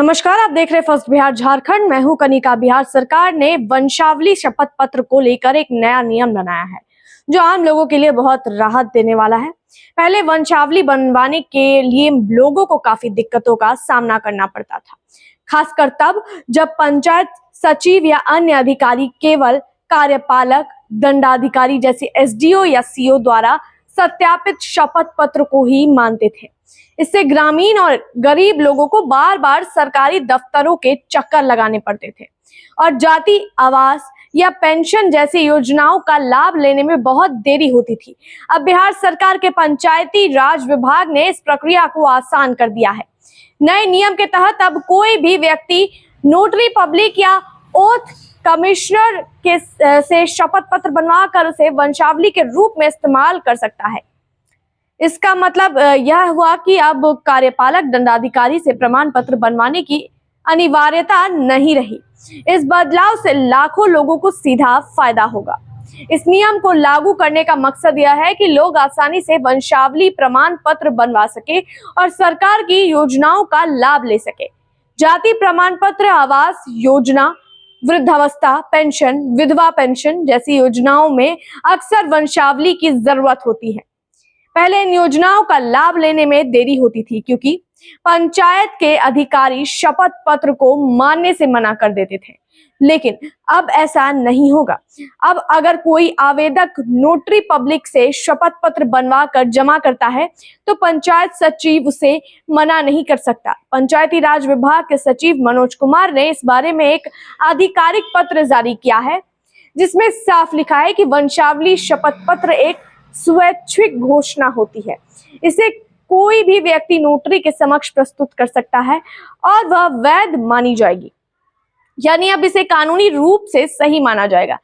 नमस्कार, आप देख रहे फर्स्ट बिहार झारखंड। मैं हूं कनिका। बिहार सरकार ने वंशावली शपथ पत्र को लेकर एक नया नियम बनाया है जो आम लोगों के लिए बहुत राहत देने वाला है। पहले वंशावली बनवाने के लिए लोगों को काफी दिक्कतों का सामना करना पड़ता था, खासकर तब जब पंचायत सचिव या अन्य अधिकारी केवल कार्यपालक दंडाधिकारी जैसे एसडीओ या सीओ द्वारा सत्यापित शपथ पत्र को ही मानते थे। इससे ग्रामीण और गरीब लोगों को बार बार सरकारी दफ्तरों के चक्कर लगाने पड़ते थे और जाति आवास या पेंशन जैसी योजनाओं का लाभ लेने में बहुत देरी होती थी। अब बिहार सरकार के पंचायती राज विभाग ने इस प्रक्रिया को आसान कर दिया है। नए नियम के तहत अब कोई भी व्यक्ति नोटरी पब्लिक या ओथ कमिश्नर के से शपथ पत्र बनवा कर उसे वंशावली के रूप में इस्तेमाल कर सकता है। इसका मतलब यह हुआ कि अब कार्यपालक दंडाधिकारी से प्रमाण पत्र बनवाने की अनिवार्यता नहीं रही। इस बदलाव से लाखों लोगों को सीधा फायदा होगा। इस नियम को लागू करने का मकसद यह है कि लोग आसानी से वंशावली प्रमाण पत्र बनवा सके और सरकार की योजनाओं का लाभ ले सके। जाति प्रमाण पत्र, आवास योजना, वृद्धावस्था पेंशन, विधवा पेंशन जैसी योजनाओं में अक्सर वंशावली की जरूरत होती है। पहले इन योजनाओं का लाभ लेने में देरी होती थी क्योंकि पंचायत के अधिकारी शपथ पत्र को मानने से मना कर देते थे, लेकिन अब ऐसा नहीं होगा। अब अगर कोई आवेदक नोटरी पब्लिक से शपथ पत्र बनवा कर जमा करता है तो पंचायत सचिव उसे मना नहीं कर सकता। पंचायती राज विभाग के सचिव मनोज कुमार ने इस बारे में एक आधिकारिक पत्र जारी किया है जिसमें साफ लिखा है कि वंशावली शपथ पत्र एक स्वैच्छिक घोषणा होती है। इसे कोई भी व्यक्ति नोटरी के समक्ष प्रस्तुत कर सकता है और वह वैध मानी जाएगी, यानी अब इसे कानूनी रूप से सही माना जाएगा।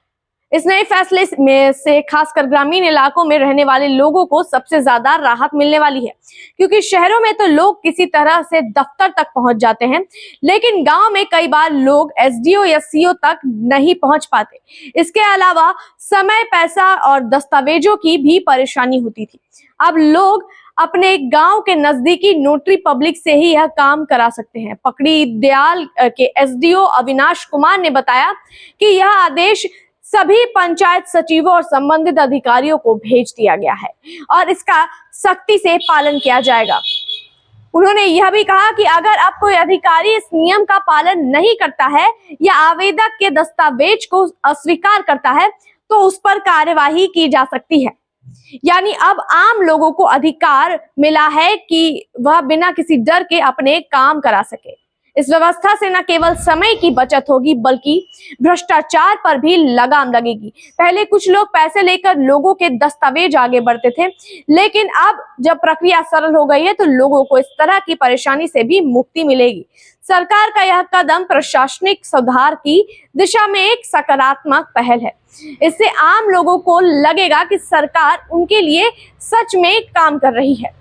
इस नए फैसले में से खासकर ग्रामीण इलाकों में रहने वाले लोगों को सबसे ज्यादा राहत मिलने वाली है, क्योंकि शहरों में तो लोग किसी तरह से दफ्तर तक पहुंच जाते हैं, लेकिन गांव में कई बार लोग एसडीओ या सीओ तक नहीं पहुंच पाते। इसके अलावा समय, पैसा और दस्तावेजों की भी परेशानी होती थी। अब लोग अपने गांव के नजदीकी नोटरी पब्लिक से ही यह काम करा सकते हैं। पकड़ी दयाल के एसडीओ अविनाश कुमार ने बताया कि यह आदेश सभी पंचायत सचिवों और संबंधित अधिकारियों को भेज दिया गया है और इसका सख्ती से पालन किया जाएगा। उन्होंने यह भी कहा कि अगर अब कोई अधिकारी इस नियम का पालन नहीं करता है या आवेदक के दस्तावेज को अस्वीकार करता है तो उस पर कार्यवाही की जा सकती है। यानी अब आम लोगों को अधिकार मिला है कि वह बिना किसी डर के अपने काम करा सके। इस व्यवस्था से न केवल समय की बचत होगी बल्कि भ्रष्टाचार पर भी लगाम लगेगी। पहले कुछ लोग पैसे लेकर लोगों के दस्तावेज आगे बढ़ते थे, लेकिन अब जब प्रक्रिया सरल हो गई है तो लोगों को इस तरह की परेशानी से भी मुक्ति मिलेगी। सरकार का यह कदम प्रशासनिक सुधार की दिशा में एक सकारात्मक पहल है। इससे आम लोगों को लगेगा कि सरकार उनके लिए सच में काम कर रही है।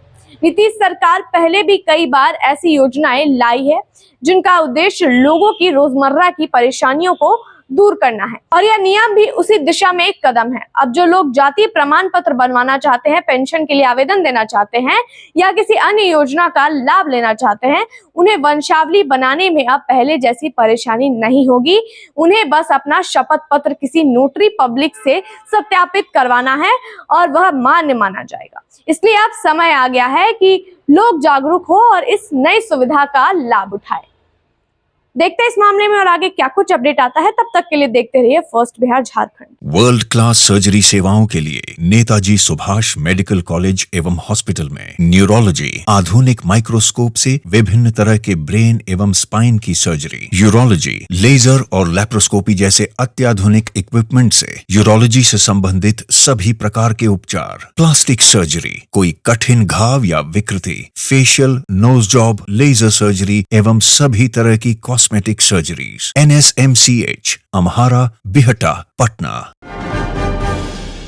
नीतीश सरकार पहले भी कई बार ऐसी योजनाएं लाई है जिनका उद्देश्य लोगों की रोजमर्रा की परेशानियों को दूर करना है और यह नियम भी उसी दिशा में एक कदम है। अब जो लोग जाति प्रमाण पत्र बनवाना चाहते हैं, पेंशन के लिए आवेदन देना चाहते हैं या किसी अन्य योजना का लाभ लेना चाहते हैं, उन्हें वंशावली बनाने में अब पहले जैसी परेशानी नहीं होगी। उन्हें बस अपना शपथ पत्र किसी नोटरी पब्लिक से सत्यापित करवाना है और वह मान्य माना जाएगा। इसलिए अब समय आ गया है कि लोग जागरूक हो और इस नई सुविधा का लाभ उठाए। देखते हैं इस मामले में और आगे क्या कुछ अपडेट आता है। तब तक के लिए देखते रहिए first Bihar Jharkhand. World class surgery सेवाओं के लिए नेताजी सुभाष मेडिकल कॉलेज एवं हॉस्पिटल में न्यूरोलॉजी, आधुनिक माइक्रोस्कोप से विभिन्न तरह के ब्रेन एवं स्पाइन की सर्जरी, यूरोलॉजी, लेजर और लैप्रोस्कोपी जैसे अत्याधुनिक इक्विपमेंट से यूरोलॉजी से संबंधित सभी प्रकार के उपचार, प्लास्टिक सर्जरी, कोई कठिन घाव या विकृति, facial, nose job, laser surgery एवं सभी तरह की cosmetic surgeries. NSMCH, Amhara, Bihta, Patna.